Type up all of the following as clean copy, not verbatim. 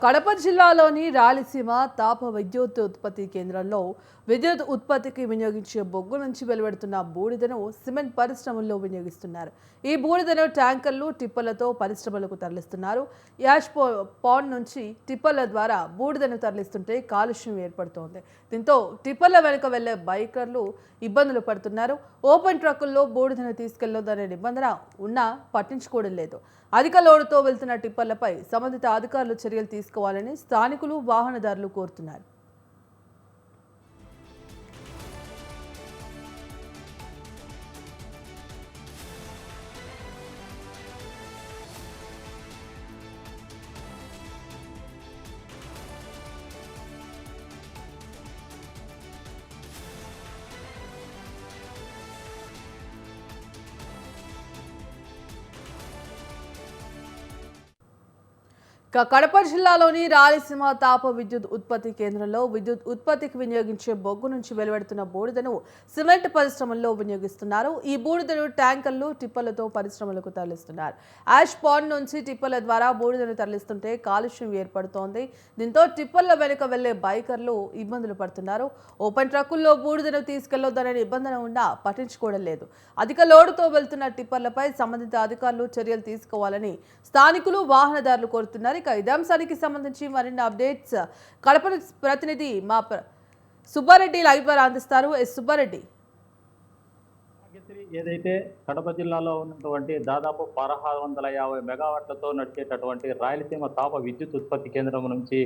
కడప జిల్లాలోని రాయలసీమ తాప విద్యుత్ ఉత్పత్తి కేంద్రంలో విద్యుత్ ఉత్పత్తికి వినియోగించే బొగ్గు నుంచి వెలువడుతున్న బూడిదను సిమెంట్ పరిశ్రమల్లో వినియోగిస్తున్నారు. ఈ బూడిదను ట్యాంకర్లు, టిప్పర్లతో పరిశ్రమలకు తరలిస్తున్నారు. పాండ్ నుంచి టిప్పర్ల ద్వారా బూడిదను తరలిస్తుంటే కాలుష్యం ఏర్పడుతోంది. దీంతో టిప్పర్ల వెనుక వెళ్లే బైకర్లు ఇబ్బందులు పడుతున్నారు. ఓపెన్ ట్రక్కుల్లో బూడిదను తీసుకెళ్లొద్దనే నిబంధన ఉన్నా పట్టించుకోవడం లేదు. అధిక లోడుతో వెళ్తున్న టిప్పర్లపై సంబంధిత అధికారులు చర్యలు తీసుకోవాలని స్థానికులు, వాహనదారులు కోరుతున్నారు. కడప జిల్లాలోని రాయలసీమ తాప విద్యుత్ ఉత్పత్తి కేంద్రంలో విద్యుత్ ఉత్పత్తికి వినియోగించే బొగ్గు నుంచి వెలువడుతున్న బూడిదను సిమెంట్ పరిశ్రమల్లో వినియోగిస్తున్నారు. ఈ బూడిదను ట్యాంకర్లు, టిప్పర్లతో పరిశ్రమలకు తరలిస్తున్నారు. పాండ్ నుంచి టిప్పర్ల ద్వారా బూడిదను తరలిస్తుంటే కాలుష్యం ఏర్పడుతోంది. దీంతో టిప్పర్ల వెనుక వెళ్లే బైకర్లు ఇబ్బందులు పడుతున్నారు. ఓపెన్ ట్రక్కుల్లో బూడిదను తీసుకెళ్లొద్దనే నిబంధన ఉన్నా పట్టించుకోవడం లేదు. అధిక లోడుతో వెళ్తున్న టిప్పర్లపై సంబంధిత అధికారులు చర్యలు తీసుకోవాలని స్థానికులు, వాహనదారులు కోరుతున్నారు. ఇదే అంశానికి సంబంధించి మరిన్ని అప్డేట్స్ కడప ప్రతినిధి మా సుబ్బారెడ్డి లైవ్ ద్వారా అందిస్తారు. సుబ్బారెడ్డి, ఏదైతే కడప జిల్లాలో ఉన్నటువంటి దాదాపు 1650 మెగావాట్లతో నడిచేటటువంటి రాయలసీమ తాప విద్యుత్ ఉత్పత్తి కేంద్రం నుంచి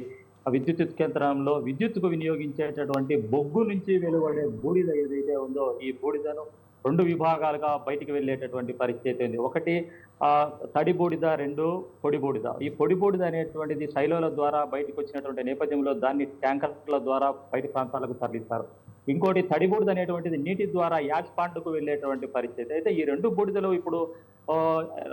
విద్యుత్ కేంద్రంలో విద్యుత్తుకు వినియోగించేటటువంటి బొగ్గు నుంచి వెలువడే బూడిద ఏదైతే ఉందో ఈ బూడిదను 2 విభాగాలుగా బయటికి వెళ్ళేటటువంటి పరిస్థితి ఉంది. ఒకటి తడి బూడిద, 2 పొడి బూడిద. ఈ పొడి బూడిద అనేటువంటిది శైలుల ద్వారా బయటకు వచ్చినటువంటి నేపథ్యంలో దాన్ని ట్యాంకర్ల ద్వారా బయట ప్రాంతాలకు తరలిస్తారు. ఇంకోటి తడి బూడిద అనేటువంటిది నీటి ద్వారా యాష్పాండ్కు వెళ్ళేటువంటి పరిస్థితి. అయితే ఈ 2 బూడిదలు ఇప్పుడు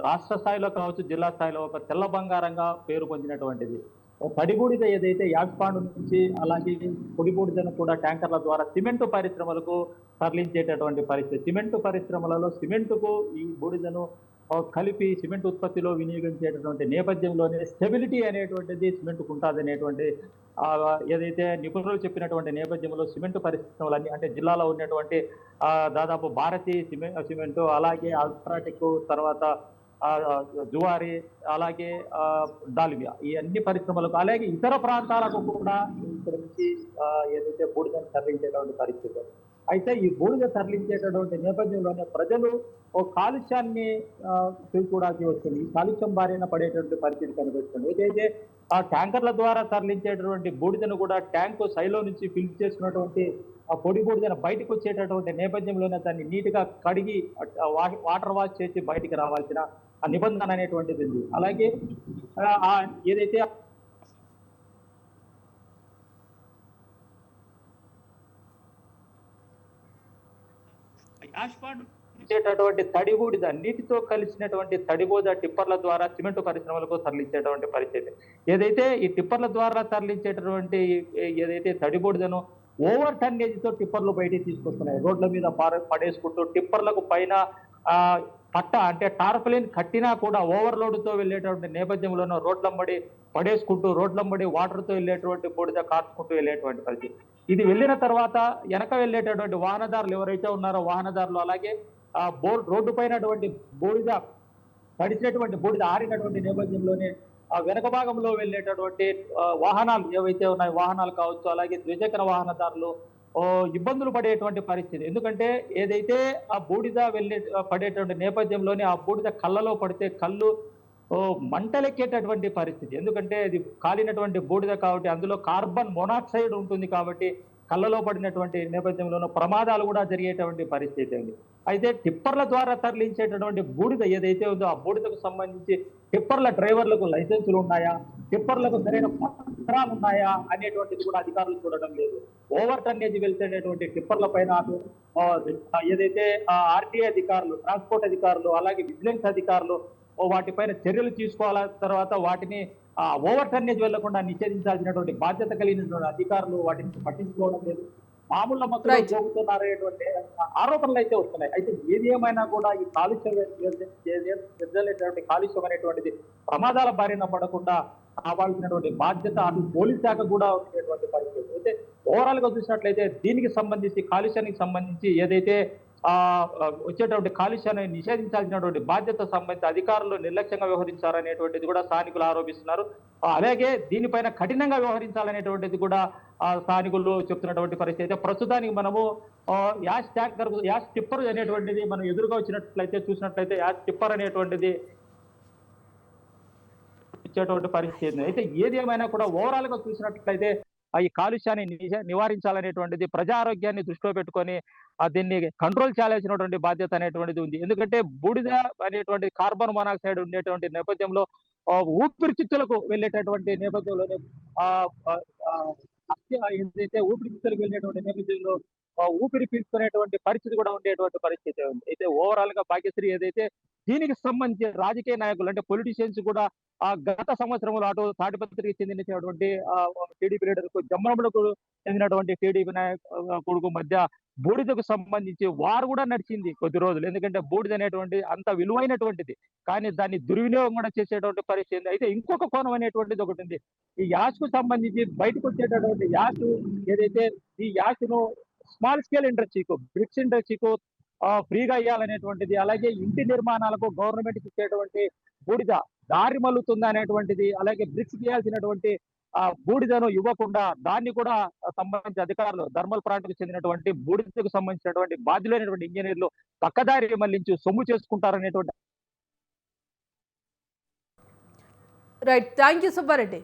రాష్ట్ర స్థాయిలో కావచ్చు, జిల్లా స్థాయిలో ఒక తెల్ల బంగారంగా పేరు పొందినటువంటిది. తడి బూడిద ఏదైతే యాష్పాండ్ నుంచి, అలాగే పొడి బూడిదను కూడా ట్యాంకర్ల ద్వారా సిమెంటు పరిశ్రమలకు తరలించేటటువంటి పరిస్థితి. సిమెంటు పరిశ్రమలలో సిమెంటుకు ఈ బూడిదను కలిపి సిమెంట్ ఉత్పత్తిలో వినియోగించేటటువంటి నేపథ్యంలోనే స్టెబిలిటీ అనేటువంటిది సిమెంట్కు ఉంటుంది అనేటువంటి ఏదైతే నిపుణులు చెప్పినటువంటి నేపథ్యంలో సిమెంట్ పరిశ్రమలన్నీ అంటే జిల్లాలో ఉన్నటువంటి దాదాపు భారతీ సిమెంటు, అలాగే అల్ట్రాటెక్, తర్వాత జువారి, అలాగే డాల్మియా, ఈ అన్ని పరిశ్రమలకు అలాగే ఇతర ప్రాంతాలకు కూడా ఇక్కడ నుంచి ఏదైతే బూడిదను తరలించేటువంటి పరిస్థితి. అయితే ఈ బూడిద తరలించేటటువంటి నేపథ్యంలోనే ప్రజలు కాలుష్యాన్ని చూడాల్సి వస్తుంది. ఈ కాలుష్యం బారిన పడేటువంటి పరిస్థితి కనిపిస్తుంది. ఏదైతే ఆ ట్యాంకర్ల ద్వారా తరలించేటటువంటి బూడిదను కూడా ట్యాంకు సైలో నుంచి ఫిల్ చేసుకున్నటువంటి ఆ పొడి బూడిదను బయటకు వచ్చేటటువంటి నేపథ్యంలోనే దాన్ని నీట్గా కడిగి వాటర్ వాష్ చేసి బయటికి రావాల్సిన ఆ నిబంధన అనేటువంటిది ఉంది. అలాగే ఏదైతే ఇచ్చేటటువంటి తడి బూడిద, నీటితో కలిసినటువంటి తడి బూడిద టిప్పర్ల ద్వారా సిమెంట్ పరిశ్రమలకు తరలించేటువంటి పరిస్థితి. ఏదైతే ఈ టిప్పర్ల ద్వారా తరలించేటటువంటి ఏదైతే తడి బూడిదను ఓవర్ టన్నేజ్తో టిప్పర్లు బయటికి తీసుకొస్తున్నాయి. రోడ్ల మీద పడేసుకుంటూ టిప్పర్లకు పైన పట్ట అంటే టార్పలిన్ కట్టినా కూడా ఓవర్లోడ్తో వెళ్ళేటువంటి నేపథ్యంలోనూ రోడ్లంబడి పడేసుకుంటూ, రోడ్లంబడి వాటర్తో వెళ్ళేటువంటి బూడిద కాచుకుంటూ వెళ్ళేటువంటి పరిస్థితి. ఇది వెళ్ళిన తర్వాత వెనక వెళ్ళేటటువంటి వాహనదారులు ఎవరైతే ఉన్నారో వాహనదారులు, అలాగే రోడ్డు పైనటువంటి బూడిద, తడిచినటువంటి బూడిద ఆరినటువంటి నేపథ్యంలోనే ఆ వెనక భాగంలో వెళ్ళేటటువంటి వాహనాలు ఏవైతే ఉన్నాయో వాహనాలు కావచ్చు, అలాగే ద్విచక్ర వాహనదారులు ఇబ్బందులు పడేటువంటి పరిస్థితి. ఎందుకంటే ఏదైతే ఆ బూడిద పడేటువంటి నేపథ్యంలోనే ఆ బూడిద కళ్ళలో పడితే కళ్ళు మంటలెక్కేటటువంటి పరిస్థితి. ఎందుకంటే ఇది కాలినటువంటి బూడిద కాబట్టి అందులో కార్బన్ మోనాక్సైడ్ ఉంటుంది కాబట్టి కళ్ళలో పడినటువంటి నేపథ్యంలోనూ ప్రమాదాలు కూడా జరిగేటువంటి పరిస్థితి ఉంది. అయితే టిప్పర్ల ద్వారా తరలించేటటువంటి బూడిద ఏదైతే ఉందో ఆ బూడిదకు సంబంధించి టిప్పర్ల డ్రైవర్లకు లైసెన్సులు ఉన్నాయా, టిప్పర్లకు సరైన పత్రాలు ఉన్నాయా అనేటువంటిది కూడా అధికారులు చూడడం లేదు. ఓవర్ టన్నేజ్ వెళ్తేటటువంటి టిప్పర్ల పైన ఏదైతే ఆర్టీఏ అధికారులు, ట్రాన్స్పోర్ట్ అధికారులు, అలాగే విజిలెన్స్ అధికారులు వాటిపైన చర్యలు తీసుకోవాల, తర్వాత వాటిని ఓవర్ టన్నేజ్ వెళ్లకుండా నిషేధించాల్సినటువంటి బాధ్యత కలిగినటువంటి అధికారులు వాటిని పట్టించుకోవడం లేదు. మామూలు మత్తులో రైట్. జోగుతున్నారనేటువంటి ఆరోపణలు అయితే వస్తున్నాయి. అయితే ఏది ఏమైనా కూడా ఈ కాలుష్యం వెదజల్లేటువంటి కాలుష్యం అనేటువంటిది ప్రమాదాల బారిన పడకుండా కావాల్సినటువంటి బాధ్యత అటు పోలీస్ శాఖ కూడా ఉండేటువంటి పరిస్థితి. అయితే ఓవరాల్ గా చూసినట్లయితే దీనికి సంబంధించి కాలుష్యానికి సంబంధించి ఏదైతే వచ్చేటువంటి కాలుష్యాన్ని నిషేధించాల్సినటువంటి బాధ్యత సంబంధిత అధికారులు నిర్లక్ష్యంగా వ్యవహరించారనేటువంటిది కూడా స్థానికులు ఆరోపిస్తున్నారు. అలాగే దీనిపైన కఠినంగా వ్యవహరించాలనేటువంటిది కూడా స్థానికులు చెప్తున్నటువంటి పరిస్థితి. అయితే ప్రస్తుతానికి మనము యాష్ ట్యాంకర్ యాష్ టిప్పర్ అనేటువంటిది మనం ఎదురుగా వచ్చినట్లయితే చూసినట్లయితే యాష్ టిప్పర్ అనేటువంటిది ఇచ్చేటువంటి పరిస్థితి. అయితే ఏది ఏమైనా కూడా ఓవరాల్ గా చూసినట్లయితే ఈ కాలుష్యాన్ని నివారించాలనేటువంటిది ప్రజా ఆరోగ్యాన్ని దృష్టిలో పెట్టుకొని దీన్ని కంట్రోల్ చేయాల్సినటువంటి బాధ్యత అనేటువంటిది ఉంది. ఎందుకంటే బూడిద అనేటువంటి కార్బన్ మోనాక్సైడ్ ఉండేటువంటి నేపథ్యంలో ఊపిరితిత్తులకు వెళ్ళేటటువంటి నేపథ్యంలోనే ఆ ఆ, ఆ, ఏదైతే ఊపిరితిత్తులకు వెళ్ళేటువంటి నేపథ్యంలో ఊపిరి పీల్చుకునేటువంటి పరిస్థితి కూడా ఉండేటువంటి పరిస్థితి ఉంది. అయితే ఓవరాల్ గా భాగ్యశ్రీ ఏదైతే దీనికి సంబంధించి రాజకీయ నాయకులు అంటే పొలిటీషియన్స్ కూడా గత సంవత్సరంలో అటు తాడిపత్రికి చెందినటువంటి టీడీపీ లీడర్కు జమ్మలమడుకు చెందినటువంటి టీడీపీ కొడుకు మధ్య బూడిదకు సంబంధించి వారు కూడా నడిచింది కొద్ది రోజులు. ఎందుకంటే బూడిద అనేటువంటి అంత విలువైనటువంటిది, కానీ దాన్ని దుర్వినియోగం కూడా చేసేటువంటి పరిస్థితి. అయితే ఇంకొక కోణం అనేటువంటిది ఒకటి ఉంది. ఈ యాష్ కు సంబంధించి బయటకు వచ్చేటటువంటి యాష్ ఏదైతే ఈ యాష్ను స్మాల్ స్కేల్ ఇండస్ట్రీకు బ్రిక్స్ ఇండస్ట్రీకు ఫ్రీగా ఇవ్వాలనేటువంటిది, అలాగే ఇంటి నిర్మాణాలకు గవర్నమెంట్ ఇచ్చేటువంటి బూడిద దారి మల్లుతుంది అనేటువంటిది, అలాగే బ్రిక్స్ చేయాల్సినటువంటి బూడిదను ఇవ్వకుండా దాన్ని కూడా సంబంధించిన అధికారులు థర్మల్ ప్లాంట్కు చెందినటువంటి బూడిదకు సంబంధించినటువంటి బాధ్యులైనటువంటి ఇంజనీర్లు పక్కదారి మళ్లించి సొమ్ము చేసుకుంటారనేటువంటి రైట్. Thank you Subbareddy.